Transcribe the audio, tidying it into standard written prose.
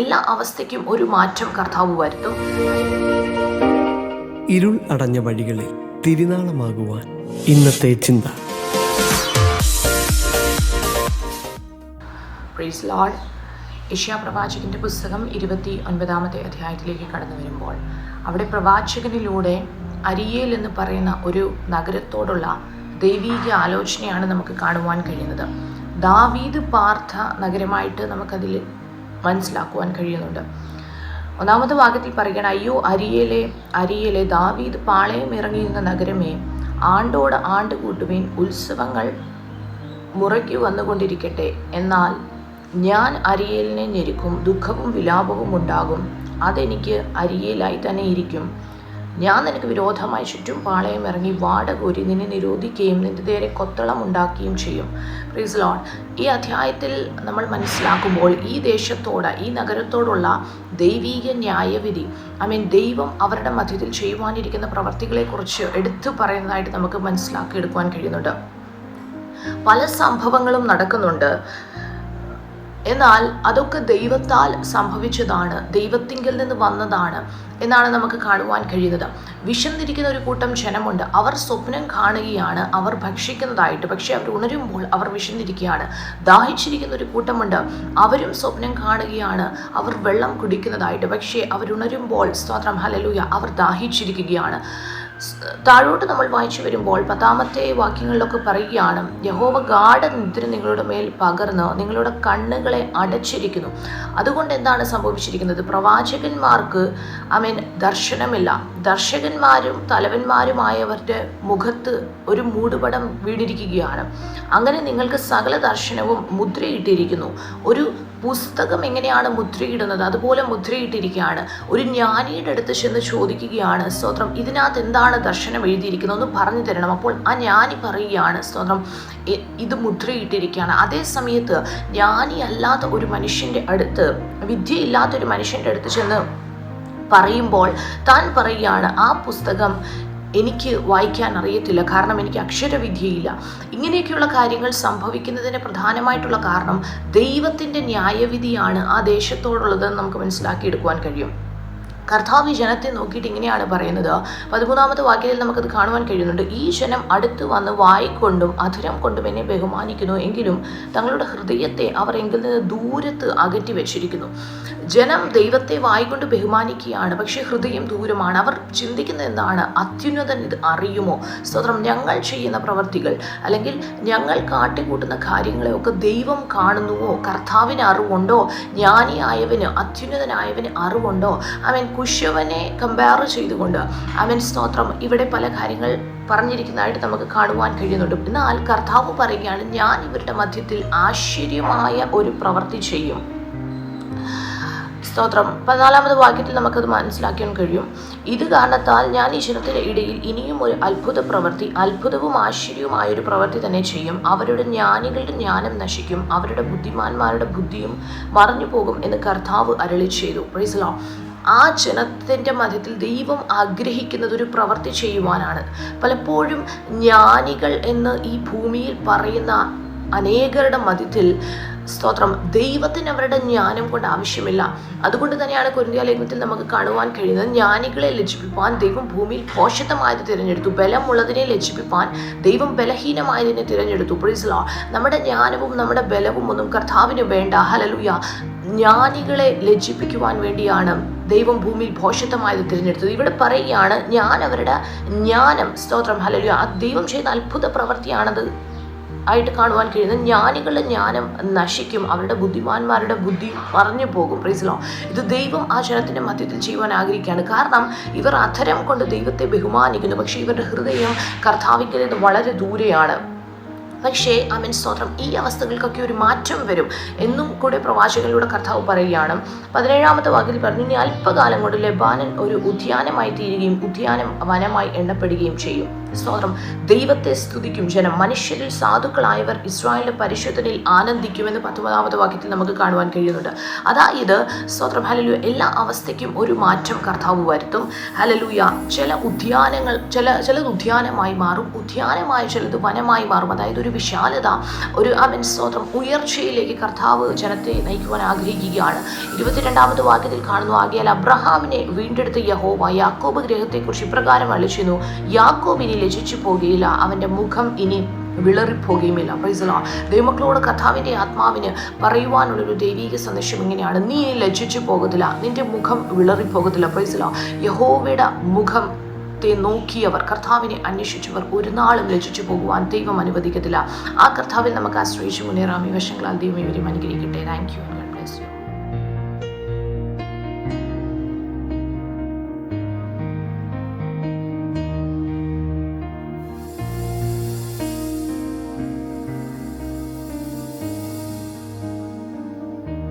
എല്ലാ അവസ്ഥയ്ക്കും ഒരു മാറ്റം കർത്താവ് വരുത്തും. ഇരുൾ അടഞ്ഞ വഴികളിൽ തിരുനാളമാകുവാൻ ഇന്നത്തെ ചിന്ത. Praise Lord. യെശയ്യാ-പ്രവാചകന്റെ പുസ്തകം 29-ാമത്തെ അധ്യായത്തിലേക്ക് കടന്നു വരുമ്പോൾ അവിടെ പ്രവാചകനിലൂടെ അരിയേൽ എന്ന് പറയുന്ന ഒരു നഗരത്തോടുള്ള ദൈവീക ആലോചനയാണ് നമുക്ക് കാണുവാൻ കഴിയുന്നത്. ദാവീദ് പാർത്ത നഗരമായിട്ട് നമുക്കതിൽ മനസ്സിലാക്കുവാൻ കഴിയുന്നുണ്ട്. 1-ാമത്തെ വാക്യത്തിൽ പറയുകയാണ്, അയ്യോ അരിയേലെ അരിയേലെ, ദാവീദ് പാളയം ഇറങ്ങിയിരുന്ന നഗരമേ, ആണ്ടോട് ആണ്ട് കൂട്ടുവിൻ, ഉത്സവങ്ങൾ മുറയ്ക്ക് വന്നുകൊണ്ടിരിക്കട്ടെ. എന്നാൽ ഞാൻ അരിയേലിനെ ഞെരുക്കും, ദുഃഖവും വിലാപവും ഉണ്ടാകും. അതെനിക്ക് അരിയേലായി തന്നെ ഇരിക്കും. ഞാൻ നിനക്ക് വിരോധമായി ചുറ്റും പാളയം ഇറങ്ങി വാടകോരി നിന്നെ നിരോധിക്കുകയും നിന്റെ നേരെ കൊത്തളം ഉണ്ടാക്കുകയും ചെയ്യും. Praise Lord. ഈ അധ്യായത്തിൽ നമ്മൾ മനസ്സിലാക്കുമ്പോൾ ഈ ദേശത്തോട്, ഈ നഗരത്തോടുള്ള ദൈവീക ന്യായവിധി, ദൈവം അവരുടെ മധ്യത്തിൽ ചെയ്യുവാനിരിക്കുന്ന പ്രവർത്തികളെക്കുറിച്ച് എടുത്തു പറയുന്നതായിട്ട് നമുക്ക് മനസ്സിലാക്കിയെടുക്കുവാൻ കഴിയുന്നുണ്ട്. പല സംഭവങ്ങളും നടക്കുന്നുണ്ട്. എന്നാൽ അതൊക്കെ ദൈവത്താൽ സംഭവിച്ചതാണ്, ദൈവത്തിങ്കിൽ നിന്ന് വന്നതാണ് എന്നാണ് നമുക്ക് കാണുവാൻ കഴിയുന്നത്. വിശന്നിരിക്കുന്ന ഒരു കൂട്ടം ജനമുണ്ട്. അവർ സ്വപ്നം കാണുകയാണ് അവർ ഭക്ഷിക്കുന്നതായിട്ട്, പക്ഷെ അവർ ഉണരുമ്പോൾ അവർ വിശന്നിരിക്കുകയാണ്. ദാഹിച്ചിരിക്കുന്ന ഒരു കൂട്ടമുണ്ട്. അവരും സ്വപ്നം കാണുകയാണ് അവർ വെള്ളം കുടിക്കുന്നതായിട്ട്, പക്ഷേ അവരുണരുമ്പോൾ സ്തോത്രം ഹല്ലേലൂയ അവർ ദാഹിച്ചിരിക്കുകയാണ്. താഴോട്ട് നമ്മൾ വായിച്ചു വരുമ്പോൾ 10-ാമത്തെ വാക്യങ്ങളിലൊക്കെ പറയുകയാണ്, യഹോവ ഗാഢനിദ്ര നിങ്ങളുടെ മേൽ പകർന്ന് നിങ്ങളുടെ കണ്ണുകളെ അടച്ചിരിക്കുന്നു. അതുകൊണ്ട് എന്താണ് സംഭവിച്ചിരിക്കുന്നത്? പ്രവാചകന്മാർക്ക് ദർശനമില്ല. ദർശകന്മാരും തലവന്മാരുമായവരുടെ മുഖത്ത് ഒരു മൂടുപടം വീണിരിക്കുകയാണ്. അങ്ങനെ നിങ്ങൾക്ക് സകല ദർശനവും മുദ്രയിട്ടിരിക്കുന്നു. ഒരു പുസ്തകം എങ്ങനെയാണ് മുദ്രയിടുന്നത്, അതുപോലെ മുദ്രയിട്ടിരിക്കുകയാണ്. ഒരു ജ്ഞാനിയുടെ അടുത്ത് ചെന്ന് ചോദിക്കുകയാണ്, സ്തോത്രം ഇതിനകത്ത് എന്താണ് ദർശനം എഴുതിയിരിക്കുന്നത്, ഒന്ന് പറഞ്ഞു തരണം. അപ്പോൾ ആ ജ്ഞാനി പറയുകയാണ്, സ്തോത്രം ഇത് മുദ്രയിട്ടിരിക്കുകയാണ്. അതേ സമയത്ത് ജ്ഞാനി അല്ലാത്ത ഒരു മനുഷ്യൻ്റെ അടുത്ത്, വിദ്യയില്ലാത്തൊരു മനുഷ്യൻ്റെ അടുത്ത് ചെന്ന് പറയുമ്പോൾ താൻ പറയുകയാണ്, ആ പുസ്തകം എനിക്ക് വായിക്കാൻ അറിയത്തില്ല, കാരണം എനിക്ക് അക്ഷരവിദ്യയില്ല. ഇങ്ങനെയൊക്കെയുള്ള കാര്യങ്ങൾ സംഭവിക്കുന്നതിന് പ്രധാനമായിട്ടുള്ള കാരണം ദൈവത്തിൻ്റെ ന്യായവിധിയാണ് ആ ദേശത്തോടുള്ളതെന്ന് നമുക്ക് മനസ്സിലാക്കിയെടുക്കുവാൻ കഴിയും. കർത്താവ് ജനത്തെ നോക്കിയിട്ട് ഇങ്ങനെയാണ് പറയുന്നത്. 13-ാമത്തെ വാക്യത്തിൽ നമുക്കത് കാണുവാൻ കഴിയുന്നുണ്ട്. ഈ ജനം അടുത്ത് വന്ന് വായിക്കൊണ്ടും അധരം കൊണ്ടും എന്നെ ബഹുമാനിക്കുന്നു, എങ്കിലും തങ്ങളുടെ ഹൃദയത്തെ അവർ എങ്കിൽ നിന്ന് ദൂരത്ത് അകറ്റി വെച്ചിരിക്കുന്നു. ജനം ദൈവത്തെ വായിക്കൊണ്ട് ബഹുമാനിക്കുകയാണ്, പക്ഷേ ഹൃദയം ദൂരമാണ്. അവർ ചിന്തിക്കുന്നത് എന്താണ്? അത്യുന്നതൻ ഇത് അറിയുമോ? സ്തോത്രം, ഞങ്ങൾ ചെയ്യുന്ന പ്രവർത്തികൾ അല്ലെങ്കിൽ ഞങ്ങൾ കാട്ടിക്കൂട്ടുന്ന കാര്യങ്ങളെയൊക്കെ ദൈവം കാണുന്നുവോ? കർത്താവിന് അറിവുണ്ടോ? ജ്ഞാനിയായവന്, അത്യുന്നതനായവന് അറിവുണ്ടോ? കുശവനെ കമ്പയർ ചെയ്തുകൊണ്ട് സ്തോത്രം ഇവിടെ പല കാര്യങ്ങൾ പറഞ്ഞിരിക്കുന്നതായിട്ട് നമുക്ക് കാണുവാൻ കഴിയുന്നുണ്ട്. എന്നാൽ കർത്താവ് പറയുകയാണ്, ഞാൻ ഇവരുടെ മധ്യത്തിൽ ആശ്ചര്യമായ ഒരു പ്രവൃത്തി ചെയ്യും. സ്തോത്രം. 14-ാമത്തെ വാക്യത്തിൽ നമുക്കത് മനസ്സിലാക്കാൻ കഴിയും. ഇത് കാരണത്താൽ ഞാൻ ഈ ജനത്തിന്റെ ഇടയിൽ ഇനിയും ഒരു അത്ഭുത പ്രവൃത്തി, അത്ഭുതവും ആശ്ചര്യവുമായൊരു പ്രവൃത്തി തന്നെ ചെയ്യും. അവരുടെ ജ്ഞാനികളുടെ ജ്ഞാനം നശിക്കും, അവരുടെ ബുദ്ധിമാന്മാരുടെ ബുദ്ധിയും മറഞ്ഞു പോകും എന്ന് കർത്താവ് അരുളി ചെയ്തു. Price the Lord. ആ ജനത്തിൻ്റെ മധ്യത്തിൽ ദൈവം ആഗ്രഹിക്കുന്നത് ഒരു പ്രവൃത്തി ചെയ്യുവാനാണ്. പലപ്പോഴും ജ്ഞാനികൾ എന്ന് ഈ ഭൂമിയിൽ പറയുന്ന അനേകരുടെ മധ്യത്തിൽ സ്തോത്രം ദൈവത്തിന് അവരുടെ ജ്ഞാനം കൊണ്ട് ആവശ്യമില്ല. അതുകൊണ്ട് തന്നെയാണ് കൊരിന്ത്യ ലേഖനത്തിൽ നമുക്ക് കാണുവാൻ കഴിയുന്നത്, ജ്ഞാനികളെ ലജ്ജിപ്പിപ്പാൻ ദൈവം ഭൂമിയിൽ ഭോഷത്വമായത് തിരഞ്ഞെടുത്തു, ബലമുള്ളതിനെ ലജ്ജിപ്പിപ്പാൻ ദൈവം ബലഹീനമായതിനെ തിരഞ്ഞെടുത്തു. Price the Lord. നമ്മുടെ ജ്ഞാനവും നമ്മുടെ ബലവും ഒന്നും കർത്താവിന് വേണ്ട. ഹല്ലേലൂയ. ജ്ഞാനികളെ ലജ്ജിപ്പിക്കുവാൻ വേണ്ടിയാണ് ദൈവം ഭൂമിയിൽ ഭോഷത്വമായത് തിരഞ്ഞെടുത്തത്. ഇവിടെ പറയുകയാണ്, ഞാൻ അവരുടെ ജ്ഞാനം, സ്തോത്രം ഹല്ലേലൂയ, ദൈവം ചെയ്ത അത്ഭുത പ്രവൃത്തിയാണത് ആയിട്ട് കാണുവാൻ കഴിയുന്നത്. ജ്ഞാനികളുടെ ജ്ഞാനം നശിക്കും, അവരുടെ ബുദ്ധിമാന്മാരുടെ ബുദ്ധി മറഞ്ഞു പോകും. Price the Lord. ഇത് ദൈവം ആ ജനത്തിൻ്റെ മധ്യത്തിൽ ചെയ്യുവാൻ ആഗ്രഹിക്കുകയാണ്. കാരണം ഇവർ അധരം കൊണ്ട് ദൈവത്തെ ബഹുമാനിക്കുന്നു, പക്ഷേ ഇവരുടെ ഹൃദയം കർത്താവിൽ നിന്ന് വളരെ ദൂരെയാണ്. പക്ഷേ സ്തോത്രം ഈ അവസ്ഥകൾക്കൊക്കെ ഒരു മാറ്റം വരും എന്നും കൂടെ പ്രവാചകനിലൂടെ കർത്താവ് പറയുകയാണ്. 17-ാമത്തെ വാക്യത്തിൽ പറഞ്ഞു, ഇനി അല്പകാലം കൊണ്ട് ലെബാനൻ ഒരു ഉദ്യാനമായി തീരുകയും ഉദ്യാനം വനമായി എണ്ണപ്പെടുകയും ചെയ്യും. സ്തോത്രം. ദൈവത്തെ സ്തുതിക്കും ജനം, മനുഷ്യരിൽ സാധുക്കളായവർ ഇസ്രായേലിന്റെ പരിശുദ്ധനിൽ ആനന്ദിക്കുമെന്ന് 19-ാമത്തെ വാക്യത്തിൽ നമുക്ക് കാണുവാൻ കഴിയുന്നുണ്ട്. അതായത് സ്തോത്രം ഹല്ലേലൂയ, എല്ലാ അവസ്ഥയ്ക്കും ഒരു മാറ്റം കർത്താവ് വരുത്തും. ഹല്ലേലൂയ. ചില ഉദ്യാനങ്ങൾ ചിലത് ഉദ്യാനമായി മാറും, ഉദ്യാനമായ ചിലത് വനമായി മാറും. അതായത് ഒരു വിശാലത, ഒരു സ്തോത്രം, ഉയർച്ചയിലേക്ക് കർത്താവ് ജനത്തെ നയിക്കുവാൻ ആഗ്രഹിക്കുകയാണ്. 22 വാക്യത്തിൽ കാണുന്നു, ആകയാൽ അബ്രഹാമിനെ വീണ്ടെടുത്ത യഹോവ യാക്കോബ് ഗൃഹത്തെക്കുറിച്ച് ഇപ്രകാരം അരുളിച്ചെയ്യുന്നു, യാക്കോബ് ഇനി ലജ്ജിച്ചു പോകുകയില്ല, അവൻ്റെ മുഖം ഇനി വിളറിപ്പോകുകയുമില്ല. Praise the Lord. ദൈവമക്കളോട് കർത്താവിൻ്റെ ആത്മാവിന് പറയുവാനുള്ളൊരു ദൈവിക സന്ദേശം ഇങ്ങനെയാണ്: നീ ലജ്ജിച്ചു പോകത്തില്ല, നിന്റെ മുഖം വിളറിപ്പോകത്തില്ല. Price the Lord. യഹോവയുടെ മുഖത്തെ നോക്കിയവർ, കർത്താവിനെ അന്വേഷിച്ചവർ ഒരു നാളും ലജ്ജിച്ചു പോകുവാൻ ദൈവം അനുവദിക്കത്തില്ല. ആ കർത്താവിൽ നമുക്ക് ആശ്രയിച്ച് മുന്നേറാം. ഈ വശങ്ങളാൽ ദൈവം ഇവരും അനുഗ്രഹിക്കട്ടെ. Thank you.